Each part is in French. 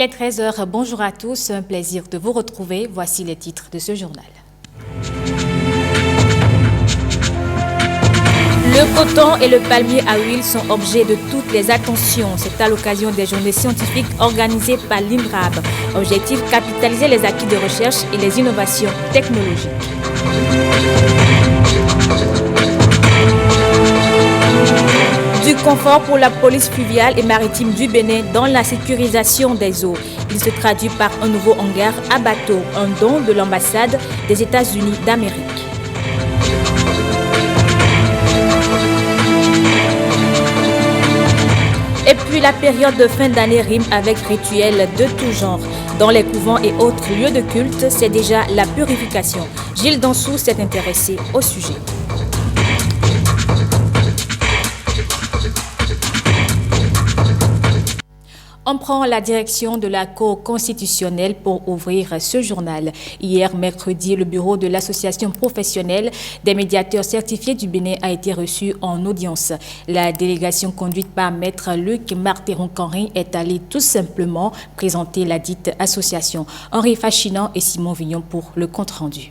est 13 h. Bonjour à tous, un plaisir de vous retrouver. Voici les titres de ce journal. Le coton et le palmier à huile sont objets de toutes les attentions. C'est à l'occasion des journées scientifiques organisées par l'INRAB. Objectif, capitaliser les acquis de recherche et les innovations technologiques. Du confort pour la police fluviale et maritime du Bénin dans la sécurisation des eaux. Il se traduit par un nouveau hangar à bateau, un don de l'ambassade des États-Unis d'Amérique. Et puis la période de fin d'année rime avec rituels de tout genre. Dans les couvents et autres lieux de culte, c'est déjà la purification. Gilles Dansou s'est intéressé au sujet. On prend la direction de la Cour constitutionnelle pour ouvrir ce journal. Hier, mercredi, le bureau de l'association professionnelle des médiateurs certifiés du Bénin a été reçu en audience. La délégation conduite par Maître Luc Marteron-Canry est allée tout simplement présenter la dite association. Henri Fachinan et Simon Vignon pour le compte-rendu.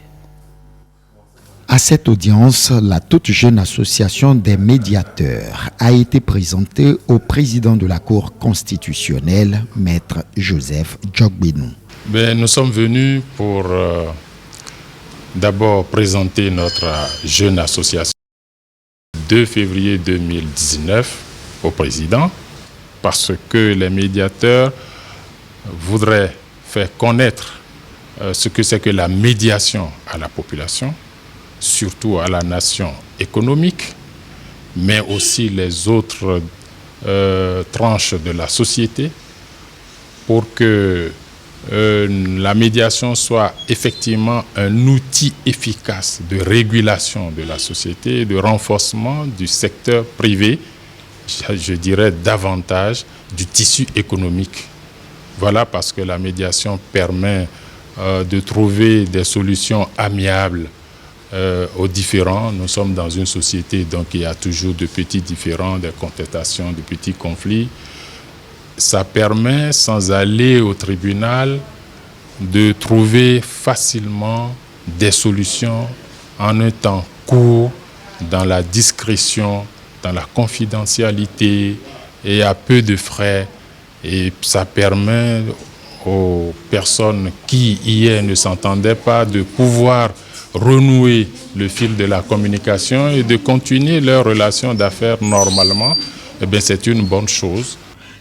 À cette audience, la toute jeune association des médiateurs a été présentée au président de la Cour constitutionnelle, Maître Joseph Djogbenou. Nous sommes venus pour d'abord présenter notre jeune association 2 février 2019 au président, parce que les médiateurs voudraient faire connaître ce que c'est que la médiation à la population, surtout à la nation économique, mais aussi les autres tranches de la société, pour que la médiation soit effectivement un outil efficace de régulation de la société et de renforcement du secteur privé, je dirais davantage du tissu économique. Voilà, parce que la médiation permet de trouver des solutions amiables aux différends. Nous sommes dans une société, donc il y a toujours de petits différends, des contestations, de petits conflits. Ça permet, sans aller au tribunal, de trouver facilement des solutions en un temps court, dans la discrétion, dans la confidentialité et à peu de frais. Et ça permet aux personnes qui hier ne s'entendaient pas de pouvoir renouer le fil de la communication et de continuer leur relation d'affaires normalement. C'est une bonne chose.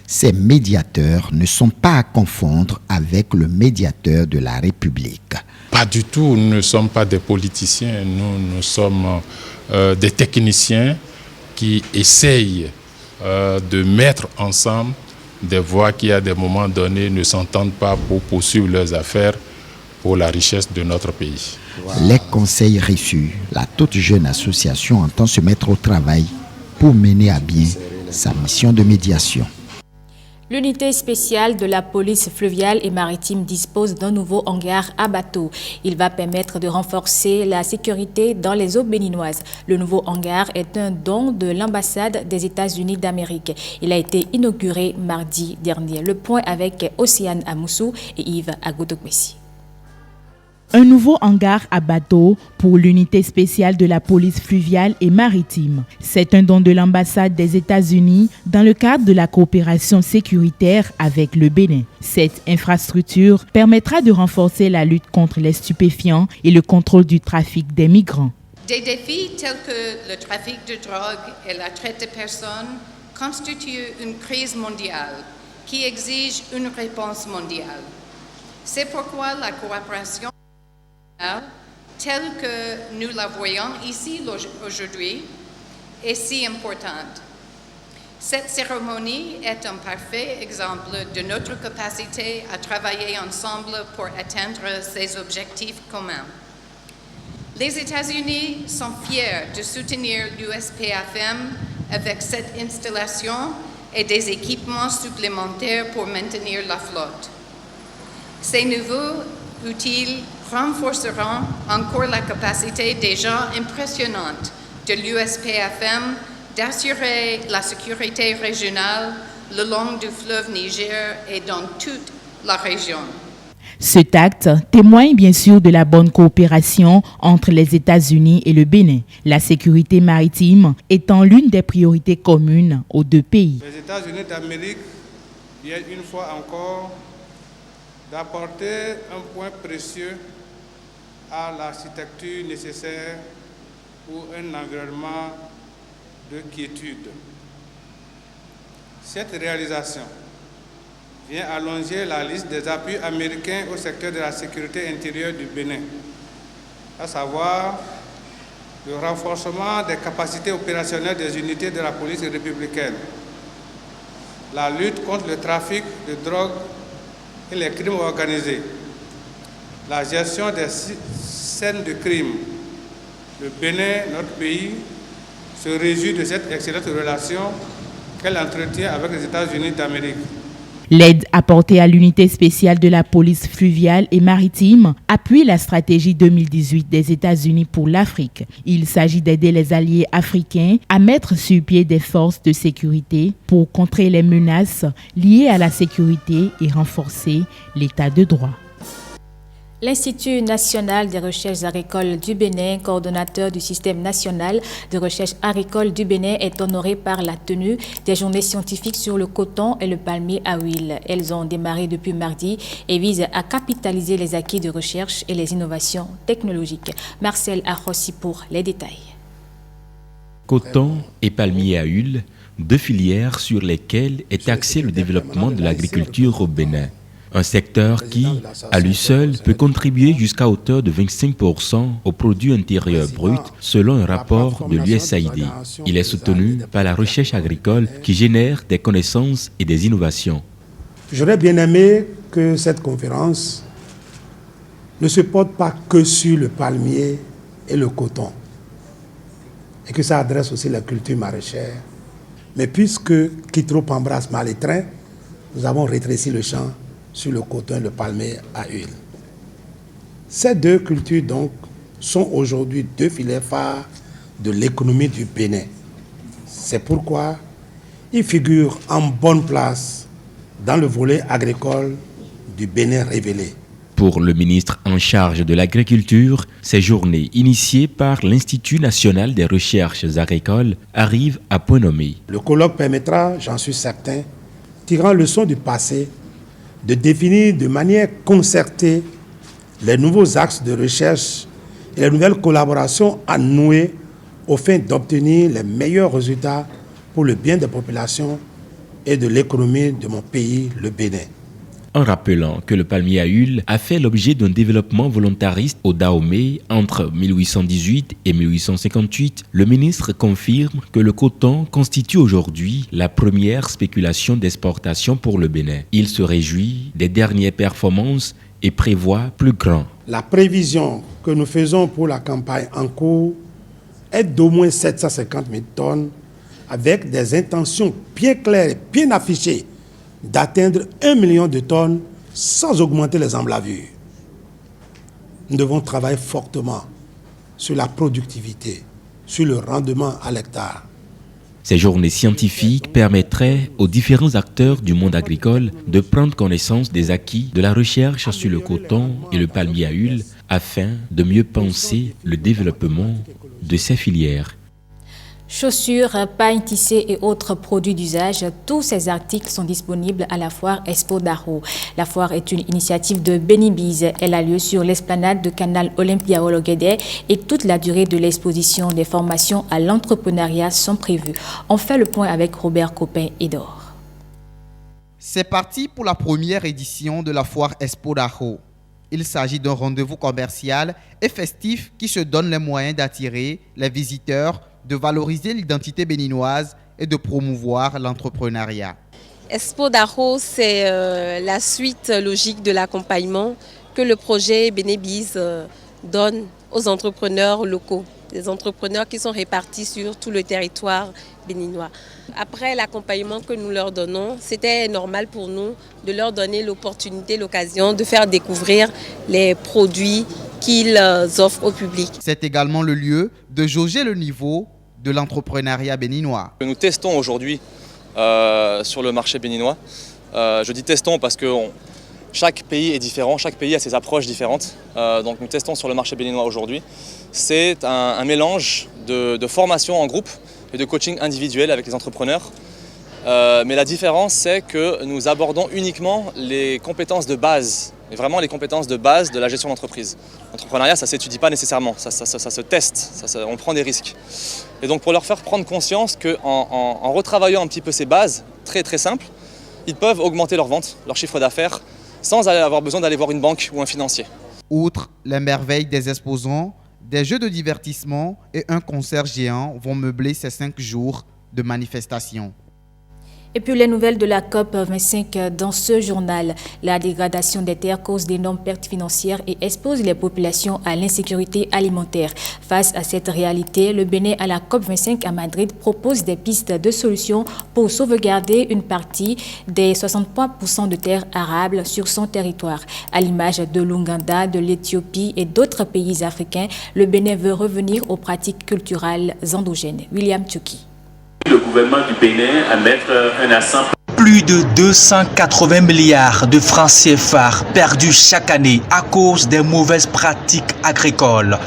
Ces médiateurs ne sont pas à confondre avec le médiateur de la République. Pas du tout, nous ne sommes pas des politiciens, nous sommes des techniciens qui essayent de mettre ensemble des voix qui, à des moments donnés, ne s'entendent pas pour poursuivre leurs affaires pour la richesse de notre pays. Les conseils reçus, la toute jeune association entend se mettre au travail pour mener à bien sa mission de médiation. L'unité spéciale de la police fluviale et maritime dispose d'un nouveau hangar à bateau. Il va permettre de renforcer la sécurité dans les eaux béninoises. Le nouveau hangar est un don de l'ambassade des États-Unis d'Amérique. Il a été inauguré mardi dernier. Le point avec Océane Amoussou et Yves Agodokwesi. Un nouveau hangar à bateau pour l'unité spéciale de la police fluviale et maritime. C'est un don de l'ambassade des États-Unis dans le cadre de la coopération sécuritaire avec le Bénin. Cette infrastructure permettra de renforcer la lutte contre les stupéfiants et le contrôle du trafic des migrants. Des défis tels que le trafic de drogue et la traite de personnes constituent une crise mondiale qui exige une réponse mondiale. C'est pourquoi la coopération telle que nous la voyons ici aujourd'hui est si importante. Cette cérémonie est un parfait exemple de notre capacité à travailler ensemble pour atteindre ces objectifs communs. Les États-Unis sont fiers de soutenir l'USPAFM avec cette installation et des équipements supplémentaires pour maintenir la flotte. Ces nouveaux outils renforceront encore la capacité déjà impressionnante de l'USPAFM d'assurer la sécurité régionale le long du fleuve Niger et dans toute la région. Cet acte témoigne bien sûr de la bonne coopération entre les États-Unis et le Bénin, la sécurité maritime étant l'une des priorités communes aux deux pays. Les États-Unis d'Amérique viennent une fois encore d'apporter un point précieux à l'architecture nécessaire pour un environnement de quiétude. Cette réalisation vient allonger la liste des appuis américains au secteur de la sécurité intérieure du Bénin, à savoir le renforcement des capacités opérationnelles des unités de la police républicaine, la lutte contre le trafic de drogue et les crimes organisés, la gestion des scènes de crime. Le Bénin, notre pays, se réjouit de cette excellente relation qu'elle entretient avec les États-Unis d'Amérique. L'aide apportée à l'unité spéciale de la police fluviale et maritime appuie la stratégie 2018 des États-Unis pour l'Afrique. Il s'agit d'aider les alliés africains à mettre sur pied des forces de sécurité pour contrer les menaces liées à la sécurité et renforcer l'état de droit. L'Institut national des recherches agricoles du Bénin, coordonnateur du système national de recherche agricole du Bénin, est honoré par la tenue des journées scientifiques sur le coton et le palmier à huile. Elles ont démarré depuis mardi et visent à capitaliser les acquis de recherche et les innovations technologiques. Marcel Arrossi pour les détails. Coton et palmier à huile, deux filières sur lesquelles est axé le développement de l'agriculture au Bénin. Un secteur qui, à lui seul, peut contribuer jusqu'à hauteur de 25% au produit intérieur brut, selon un rapport de l'USAID. Il est soutenu par la recherche agricole qui génère des connaissances et des innovations. J'aurais bien aimé que cette conférence ne se porte pas que sur le palmier et le coton, et que ça adresse aussi la culture maraîchère. Mais puisque Kitro embrasse mal les trains, nous avons rétréci le champ sur le coton et le palmier à huile. Ces deux cultures donc sont aujourd'hui deux filières phares de l'économie du Bénin. C'est pourquoi ils figurent en bonne place dans le volet agricole du Bénin révélé. Pour le ministre en charge de l'agriculture, ces journées initiées par l'Institut national des recherches agricoles arrivent à point nommé. Le colloque permettra, j'en suis certain, tirant leçon du passé, de définir de manière concertée les nouveaux axes de recherche et les nouvelles collaborations à nouer au fin d'obtenir les meilleurs résultats pour le bien des populations et de l'économie de mon pays, le Bénin. En rappelant que le palmier à huile a fait l'objet d'un développement volontariste au Dahomey entre 1818 et 1858, le ministre confirme que le coton constitue aujourd'hui la première spéculation d'exportation pour le Bénin. Il se réjouit des dernières performances et prévoit plus grand. La prévision que nous faisons pour la campagne en cours est d'au moins 750 000 tonnes avec des intentions bien claires et bien affichées d'atteindre 1 million de tonnes sans augmenter les emblavures. Nous devons travailler fortement sur la productivité, sur le rendement à l'hectare. Ces journées scientifiques permettraient aux différents acteurs du monde agricole de prendre connaissance des acquis de la recherche sur le coton et le palmier à huile afin de mieux penser le développement de ces filières. Chaussures, pailles tissées et autres produits d'usage, tous ces articles sont disponibles à la foire Expo Daro. La foire est une initiative de Benibiz. Elle a lieu sur l'esplanade de Canal Olympia Ologuédé et toute la durée de l'exposition des formations à l'entrepreneuriat sont prévues. On fait le point avec Robert Copin-Edor. C'est parti pour la première édition de la foire Expo Daro. Il s'agit d'un rendez-vous commercial et festif qui se donne les moyens d'attirer les visiteurs, de valoriser l'identité béninoise et de promouvoir l'entrepreneuriat. Expo Daro, c'est la suite logique de l'accompagnement que le projet Benibiz donne aux entrepreneurs locaux, des entrepreneurs qui sont répartis sur tout le territoire béninois. Après l'accompagnement que nous leur donnons, c'était normal pour nous de leur donner l'opportunité, l'occasion de faire découvrir les produits qu'ils offrent au public. C'est également le lieu de jauger le niveau de l'entrepreneuriat béninois. Nous testons aujourd'hui sur le marché béninois. Je dis testons parce que Chaque pays est différent, chaque pays a ses approches différentes. Donc nous testons sur le marché béninois aujourd'hui. C'est un mélange de formation en groupe et de coaching individuel avec les entrepreneurs. Mais la différence, c'est que nous abordons uniquement les compétences de base, et vraiment les compétences de base de la gestion d'entreprise. L'entrepreneuriat, ça ne s'étudie pas nécessairement, ça se teste, on prend des risques. Et donc pour leur faire prendre conscience qu'en retravaillant un petit peu ces bases, très très simples, ils peuvent augmenter leurs ventes, leur chiffre d'affaires, sans avoir besoin d'aller voir une banque ou un financier. Outre les merveilles des exposants, des jeux de divertissement et un concert géant vont meubler ces 5 jours de manifestation. Et puis les nouvelles de la COP25 dans ce journal. La dégradation des terres cause d'énormes pertes financières et expose les populations à l'insécurité alimentaire. Face à cette réalité, le Bénin à la COP25 à Madrid propose des pistes de solutions pour sauvegarder une partie des 63% de terres arables sur son territoire. À l'image de l'Ouganda, de l'Éthiopie et d'autres pays africains, le Bénin veut revenir aux pratiques culturelles endogènes. William Tchouki. Le gouvernement du Bénin à mettre un accent. Plus de 280 milliards de francs CFA perdus chaque année à cause des mauvaises pratiques agricoles.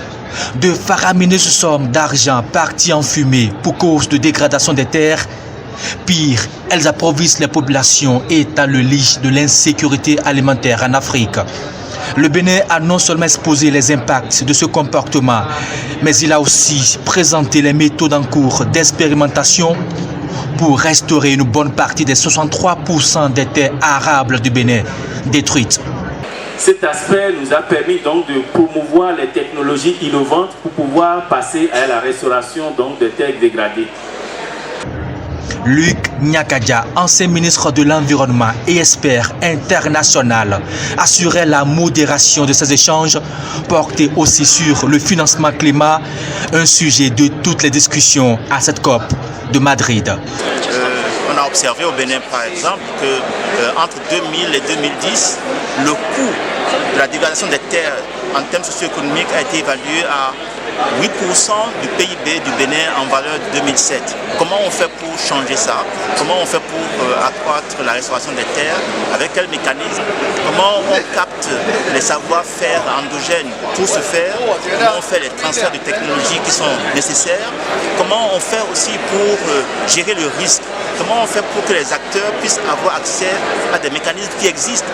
De faramineuses sommes d'argent parties en fumée pour cause de dégradation des terres. Pire, elles approvissionnent les populations et étalent le lit de l'insécurité alimentaire en Afrique. Le Bénin a non seulement exposé les impacts de ce comportement, mais il a aussi présenté les méthodes en cours d'expérimentation pour restaurer une bonne partie des 63% des terres arables du Bénin détruites. Cet aspect nous a permis donc de promouvoir les technologies innovantes pour pouvoir passer à la restauration donc des terres dégradées. Luc Nyakadia, ancien ministre de l'Environnement et expert international, assurait la modération de ces échanges, portait aussi sur le financement climat, un sujet de toutes les discussions à cette COP de Madrid. On a observé au Bénin, par exemple, que entre 2000 et 2010, le coût de la dégradation des terres en termes socio-économiques a été évalué à 8% du PIB du Bénin en valeur de 2007. Comment on fait pour changer ça? Comment on fait pour accroître la restauration des terres? Avec quel mécanisme? Comment on capte les savoir-faire endogènes pour ce faire? Comment on fait les transferts de technologies qui sont nécessaires? Comment on fait aussi pour gérer le risque? Comment on fait pour que les acteurs puissent avoir accès à des mécanismes qui existent?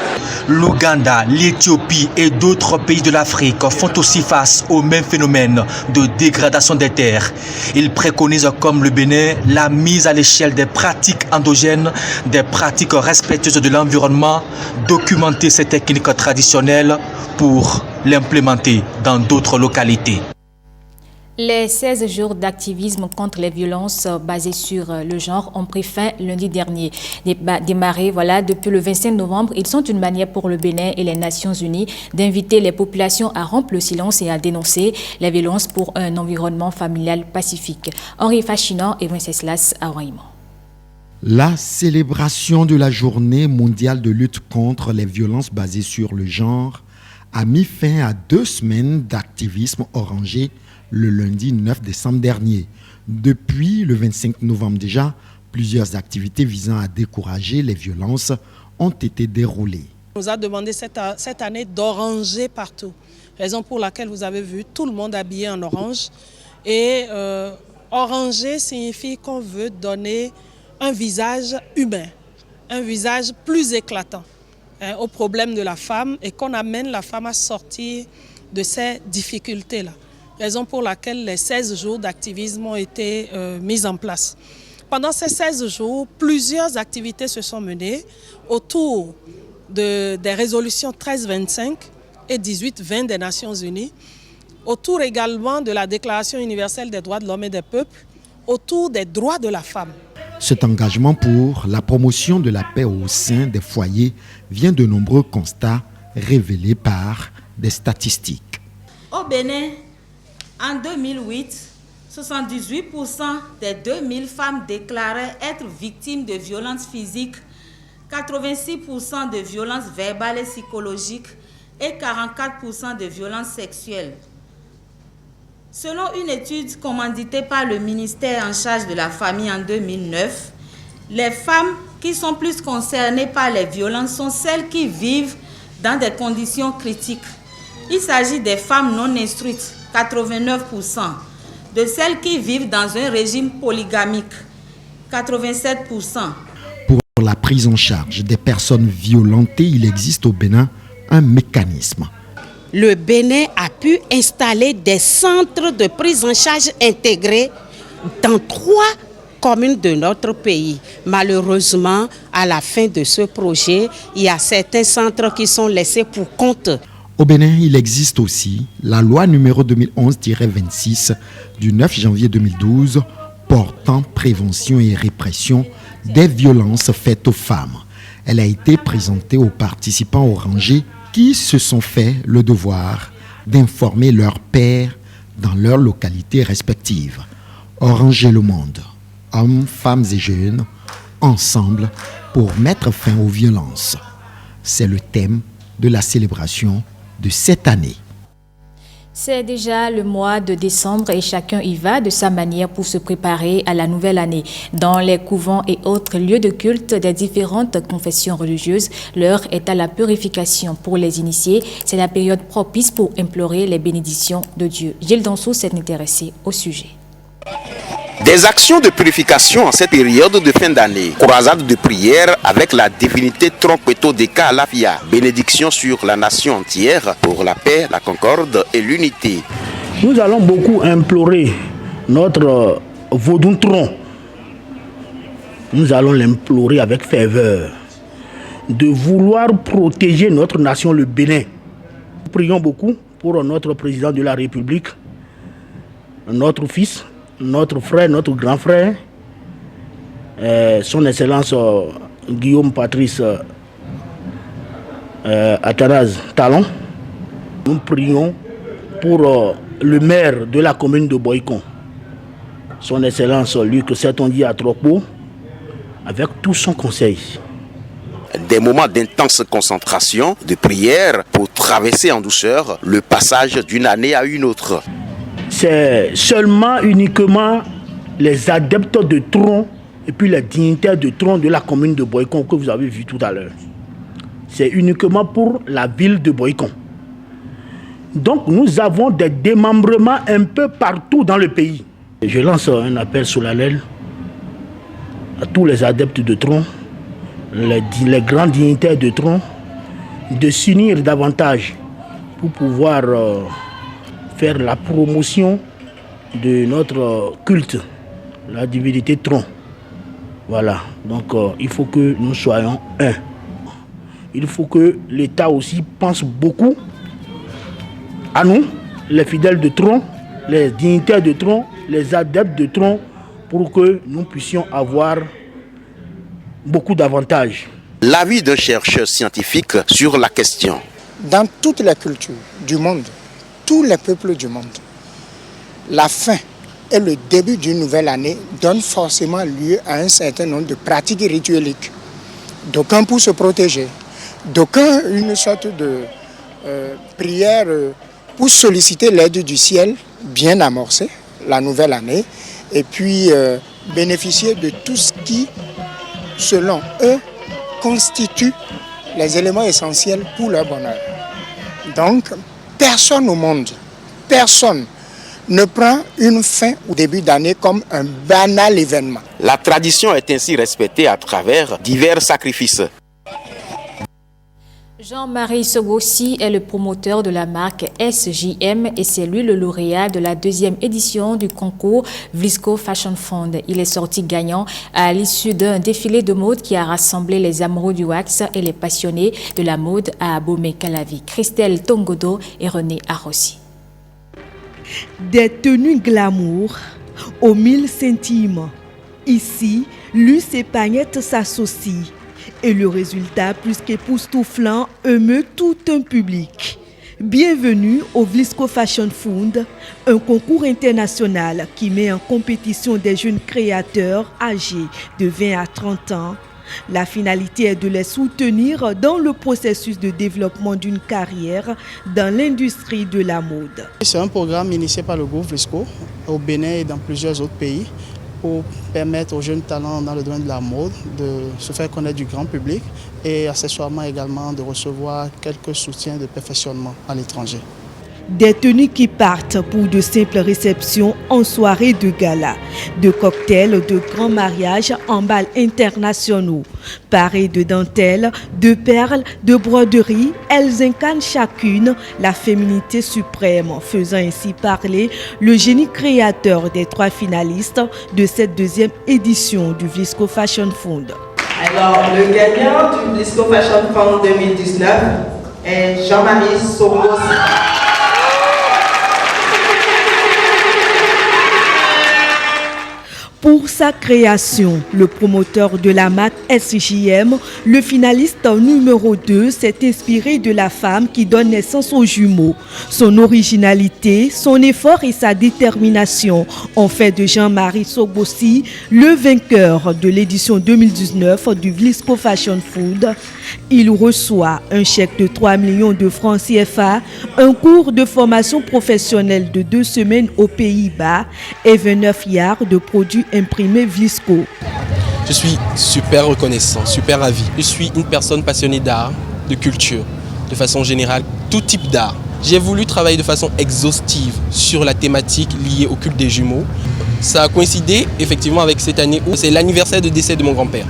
L'Ouganda, l'Éthiopie et d'autres pays de l'Afrique font aussi face au même phénomène de dégradation des terres. Ils préconisent comme le Bénin la mise à l'échelle des pratiques endogènes, des pratiques respectueuses de l'environnement, documenter ces techniques traditionnelles pour l'implémenter dans d'autres localités. Les 16 jours d'activisme contre les violences basées sur le genre ont pris fin lundi dernier. Démarrés depuis le 25 novembre, ils sont une manière pour le Bénin et les Nations Unies d'inviter les populations à rompre le silence et à dénoncer les violences pour un environnement familial pacifique. Henri Fachinan et Wenceslas Aouaïman. La célébration de la journée mondiale de lutte contre les violences basées sur le genre a mis fin à 2 semaines d'activisme orangé le lundi 9 décembre dernier. Depuis le 25 novembre déjà, plusieurs activités visant à décourager les violences ont été déroulées. On nous a demandé cette année d'oranger partout, raison pour laquelle vous avez vu tout le monde habillé en orange. Et oranger signifie qu'on veut donner un visage humain, un visage plus éclatant au problème de la femme et qu'on amène la femme à sortir de ces difficultés-là. Raison pour laquelle les 16 jours d'activisme ont été mis en place. Pendant ces 16 jours, plusieurs activités se sont menées autour des résolutions 1325 et 1820 des Nations Unies, autour également de la Déclaration universelle des droits de l'homme et des peuples, autour des droits de la femme. Cet engagement pour la promotion de la paix au sein des foyers vient de nombreux constats révélés par des statistiques. Au Bénin, en 2008, 78% des 2000 femmes déclaraient être victimes de violences physiques, 86% de violences verbales et psychologiques et 44% de violences sexuelles. Selon une étude commanditée par le ministère en charge de la famille en 2009, les femmes qui sont plus concernées par les violences sont celles qui vivent dans des conditions critiques. Il s'agit des femmes non instruites, 89%, de celles qui vivent dans un régime polygamique, 87%. Pour la prise en charge des personnes violentées, il existe au Bénin un mécanisme. Le Bénin a pu installer des centres de prise en charge intégrés dans 3 communes de notre pays. Malheureusement, à la fin de ce projet, il y a certains centres qui sont laissés pour compte. Au Bénin, il existe aussi la loi numéro 2011-26 du 9 janvier 2012 portant prévention et répression des violences faites aux femmes. Elle a été présentée aux participants au rangé qui se sont fait le devoir d'informer leurs pairs dans leurs localités respectives. Oranger le monde, hommes, femmes et jeunes, ensemble pour mettre fin aux violences. C'est le thème de la célébration de cette année. C'est déjà le mois de décembre et chacun y va de sa manière pour se préparer à la nouvelle année. Dans les couvents et autres lieux de culte des différentes confessions religieuses, l'heure est à la purification. Pour les initiés, c'est la période propice pour implorer les bénédictions de Dieu. Gilles Dansou s'est intéressé au sujet. Des actions de purification en cette période de fin d'année. Croisade de prière avec la divinité Trompeto Deka Alafia. Bénédiction sur la nation entière pour la paix, la concorde et l'unité. Nous allons beaucoup implorer notre Vodun Tron. Nous allons l'implorer avec ferveur de vouloir protéger notre nation, le Bénin. Nous prions beaucoup pour notre président de la République, notre fils, notre frère, notre grand frère, son Excellence Guillaume Patrice Athanase Talon. Nous prions pour le maire de la commune de Boycon, son Excellence Luc Sertondi Atropo, avec tout son conseil. Des moments d'intense concentration, de prière pour traverser en douceur le passage d'une année à une autre. C'est seulement uniquement les adeptes de tronc et puis les dignitaires de tronc de la commune de Boycon que vous avez vu tout à l'heure. C'est uniquement pour la ville de Boycon. Donc nous avons des démembrements un peu partout dans le pays. Je lance un appel solennel à tous les adeptes de tronc, les grands dignitaires de tronc, de s'unir davantage pour pouvoir faire la promotion de notre culte, la divinité Tron. Voilà, donc il faut que nous soyons un. Il faut que l'État aussi pense beaucoup à nous, les fidèles de Tron, les dignitaires de Tron, les adeptes de Tron, pour que nous puissions avoir beaucoup d'avantages. L'avis d'un chercheur scientifique sur la question. Dans toutes les cultures du monde, tous les peuples du monde, la fin et le début d'une nouvelle année donnent forcément lieu à un certain nombre de pratiques ritueliques. D'aucuns pour se protéger, d'aucuns une sorte de prière pour solliciter l'aide du ciel bien amorcée, la nouvelle année, et puis bénéficier de tout ce qui, selon eux, constitue les éléments essentiels pour leur bonheur. Donc, personne au monde, personne ne prend une fin au début d'année comme un banal événement. La tradition est ainsi respectée à travers divers sacrifices. Jean-Marie Sogossi est le promoteur de la marque SJM et c'est lui le lauréat de la 2e édition du concours Vlisco Fashion Fund. Il est sorti gagnant à l'issue d'un défilé de mode qui a rassemblé les amoureux du wax et les passionnés de la mode à Abomey-Calavi. Christelle Tongodo et René Arrossi. Des tenues glamour aux 1000 centimes. Ici, luce et paillettes s'associent. Et le résultat, plus qu'époustouflant, émeut tout un public. Bienvenue au Vlisco Fashion Fund, un concours international qui met en compétition des jeunes créateurs âgés de 20 à 30 ans. La finalité est de les soutenir dans le processus de développement d'une carrière dans l'industrie de la mode. C'est un programme initié par le groupe Vlisco au Bénin et dans plusieurs autres pays pour permettre aux jeunes talents dans le domaine de la mode de se faire connaître du grand public et accessoirement également de recevoir quelques soutiens de perfectionnement à l'étranger. Des tenues qui partent pour de simples réceptions en soirée de gala, de cocktails, de grands mariages en bals internationaux. Parées de dentelles, de perles, de broderies, elles incarnent chacune la féminité suprême, faisant ainsi parler le génie créateur des 3 finalistes de cette 2e édition du Vlisco Fashion Fund. Alors, le gagnant du Vlisco Fashion Fund 2019 est Jean-Marie Soros. Pour sa création, le promoteur de la marque SJM, le finaliste numéro 2, s'est inspiré de la femme qui donne naissance aux jumeaux. Son originalité, son effort et sa détermination ont fait de Jean-Marie Sogbosi le vainqueur de l'édition 2019 du Vlisco Fashion Fund. Il reçoit un chèque de 3 millions de francs CFA, un cours de formation professionnelle de 2 semaines aux Pays-Bas et 29 yards de produits imprimés Vlisco. Je suis super reconnaissant, super ravi. Je suis une personne passionnée d'art, de culture, de façon générale, tout type d'art. J'ai voulu travailler de façon exhaustive sur la thématique liée au culte des jumeaux. Ça a coïncidé effectivement avec cette année où c'est l'anniversaire de décès de mon grand-père.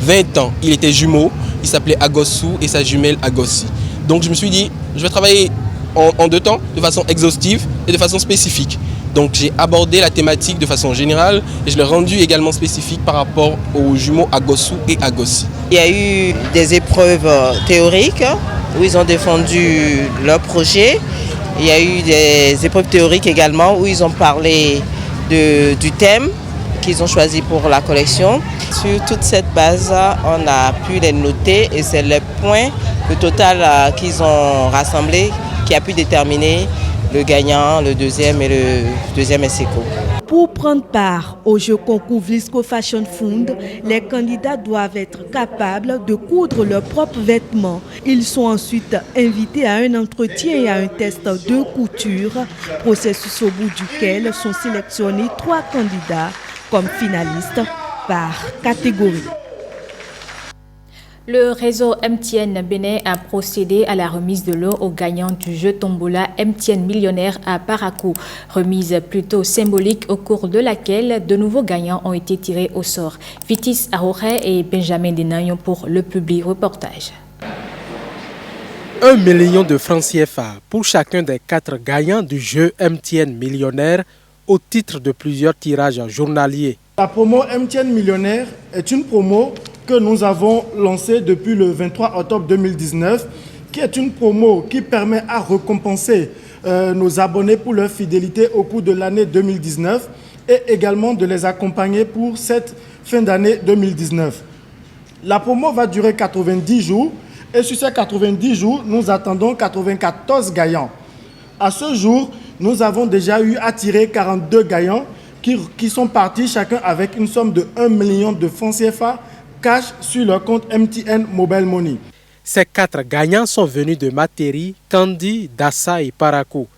20 ans, il était jumeau, il s'appelait Agossou et sa jumelle Agossi. Donc je me suis dit, je vais travailler en 2 temps, de façon exhaustive et de façon spécifique. Donc j'ai abordé la thématique de façon générale et je l'ai rendu également spécifique par rapport aux jumeaux Agossou et Agossi. Il y a eu des épreuves théoriques où ils ont défendu leur projet. Il y a eu des épreuves théoriques également où ils ont parlé du thème qu'ils ont choisi pour la collection. Sur toute cette base, on a pu les noter et c'est le point, le total qu'ils ont rassemblé qui a pu déterminer le gagnant, le 2e et le 2e ex-aequo. Pour prendre part au jeu concours Vlisco Fashion Fund, les candidats doivent être capables de coudre leurs propres vêtements. Ils sont ensuite invités à un entretien et à un test de couture, processus au bout duquel sont sélectionnés 3 candidats comme finalistes par catégorie. Le réseau MTN Bénin a procédé à la remise de l'eau aux gagnants du jeu Tombola MTN Millionnaire à Parakou. Remise plutôt symbolique au cours de laquelle de nouveaux gagnants ont été tirés au sort. Vitis Ahoré et Benjamin Denayon pour le public reportage. 1 million de francs CFA pour chacun des 4 gagnants du jeu MTN Millionnaire au titre de plusieurs tirages journaliers. La promo MTN Millionnaire est une promo que nous avons lancée depuis le 23 octobre 2019, qui est une promo qui permet à récompenser nos abonnés pour leur fidélité au cours de l'année 2019 et également de les accompagner pour cette fin d'année 2019. La promo va durer 90 jours et sur ces 90 jours, nous attendons 94 gagnants. À ce jour, nous avons déjà eu à tirer 42 gagnants qui sont partis chacun avec une somme de 1 million de francs CFA cash sur leur compte MTN Mobile Money. Ces 4 gagnants sont venus de Materi, Kandi, Dassa et Parakou.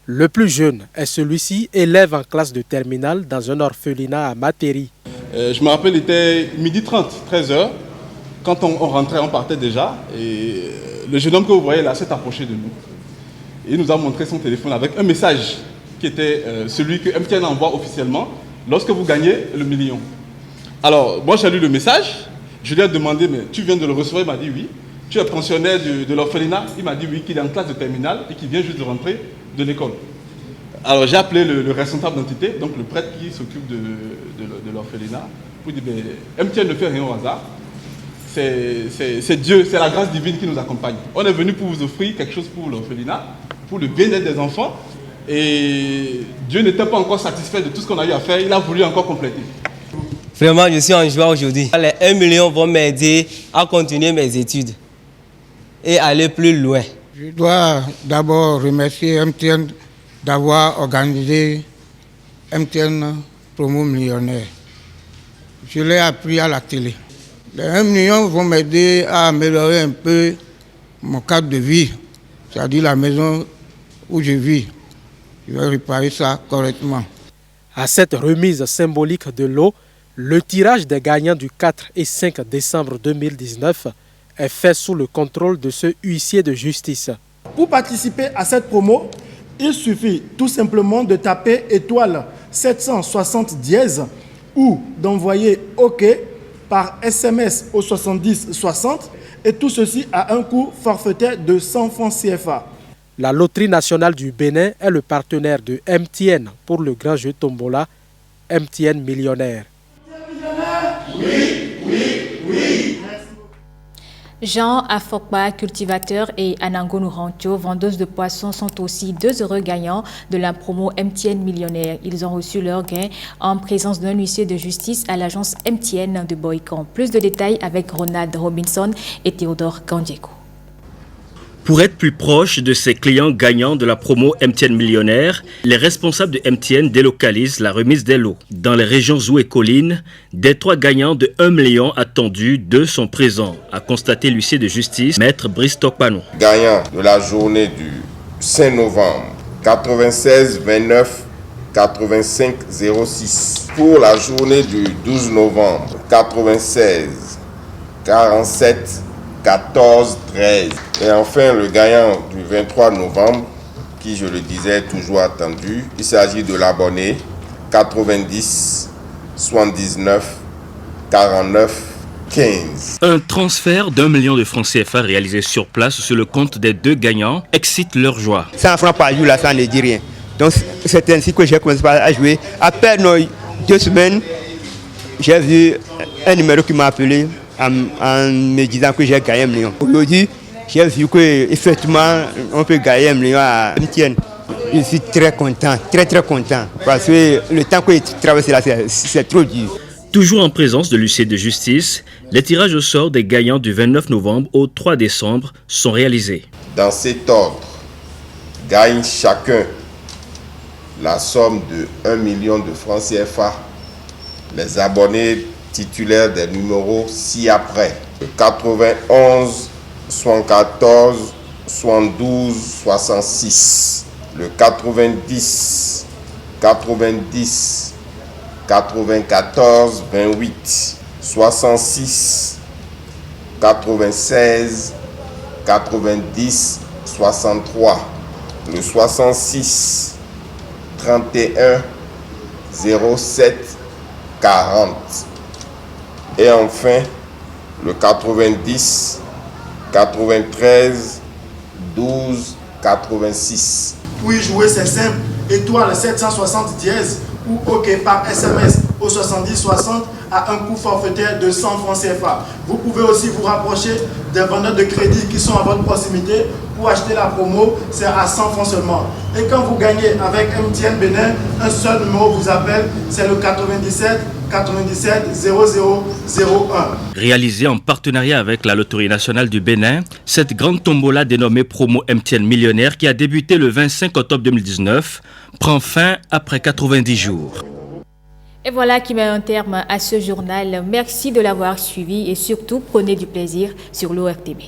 Le plus jeune est celui-ci, élève en classe de terminale dans un orphelinat à Materi. Je me rappelle, il était 12h30, 13h. Quand on rentrait, on partait déjà. Et le jeune homme que vous voyez là s'est approché de nous. Il nous a montré son téléphone avec un message qui était celui que MTN envoie officiellement lorsque vous gagnez le million. Alors, moi j'ai lu le message, je lui ai demandé, mais tu viens de le recevoir? Il m'a dit oui. Tu es pensionnaire de l'orphelinat? Il m'a dit oui, qu'il est en classe de terminale et qu'il vient juste de rentrer de l'école. Alors j'ai appelé le responsable d'entité, donc le prêtre qui s'occupe de l'orphelinat, pour dire, MTN ne fait rien au hasard. C'est Dieu, c'est la grâce divine qui nous accompagne. On est venu pour vous offrir quelque chose pour l'orphelinat, pour le bien-être des enfants. Et Dieu n'était pas encore satisfait de tout ce qu'on a eu à faire, il a voulu encore compléter. Vraiment, je suis en joie aujourd'hui. Les 1 million vont m'aider à continuer mes études et aller plus loin. Je dois d'abord remercier MTN d'avoir organisé MTN Promo Millionnaire. Je l'ai appris à la télé. Les 1 million vont m'aider à améliorer un peu mon cadre de vie, c'est-à-dire la maison où je vis. Je vais réparer ça correctement. À cette remise symbolique de l'eau, le tirage des gagnants du 4 et 5 décembre 2019 est fait sous le contrôle de ce huissier de justice. Pour participer à cette promo, il suffit tout simplement de taper étoile 760 dièse ou d'envoyer OK par SMS au 70 60 et tout ceci à un coût forfaitaire de 100 francs CFA. La Loterie nationale du Bénin est le partenaire de MTN pour le grand jeu Tombola, MTN Millionnaire. Oui, oui, oui. Jean Afokba, cultivateur, et Anangonou Rancho, vendeuse de poissons, sont aussi deux heureux gagnants de la promo MTN Millionnaire. Ils ont reçu leur gain en présence d'un huissier de justice à l'agence MTN de Boycon. Plus de détails avec Ronald Robinson et Théodore Kandieko. Pour être plus proche de ses clients gagnants de la promo MTN Millionnaire, les responsables de MTN délocalisent la remise des lots. Dans les régions Zou et Collines, des 3 gagnants de 1 million attendus, 2 sont présents, a constaté l'huissier de justice, Maître Brice Tokpano. Gagnant de la journée du 5 novembre, 96 29 85 06. Pour la journée du 12 novembre, 96 47 14 13. Et enfin, le gagnant du 23 novembre, qui, je le disais, toujours attendu, il s'agit de l'abonné 90 79 49 15. Un transfert d'1 million de francs CFA réalisé sur place sur le compte des 2 gagnants excite leur joie. 100 francs par jour, là, ça ne dit rien. Donc, c'est ainsi que j'ai commencé à jouer. Après 2 semaines, j'ai vu un numéro qui m'a appelé en me disant que j'ai gagné 1 million. Aujourd'hui, j'ai vu qu'effectivement, on peut gagner 1 million à MTN. Je suis très content, très content. Parce que le temps que je traverse là, c'est trop dur. Toujours en présence de l'huissier de justice, les tirages au sort des gagnants du 29 novembre au 3 décembre sont réalisés. Dans cet ordre, gagne chacun la somme de 1 million de francs CFA. Les abonnés titulaires des numéros ci-après: le 91 74 72 66, le 90 90 94 28, 66 96 90 63, le 66 31 07 40 et enfin le 90 93 12 86. Pour y jouer, c'est simple, étoile 760 dièse ou OK par SMS au 70 60 à un coût forfaitaire de 100 francs CFA. Vous pouvez aussi vous rapprocher des vendeurs de crédit qui sont à votre proximité pour acheter la promo, c'est à 100 francs seulement. Et quand vous gagnez avec MTN Bénin, un seul numéro vous appelle, c'est le 97 97 0001. Réalisée en partenariat avec la Loterie nationale du Bénin, cette grande tombola dénommée Promo MTN Millionnaire, qui a débuté le 25 octobre 2019, prend fin après 90 jours. Et voilà qui met un terme à ce journal. Merci de l'avoir suivi et surtout prenez du plaisir sur l'ORTB.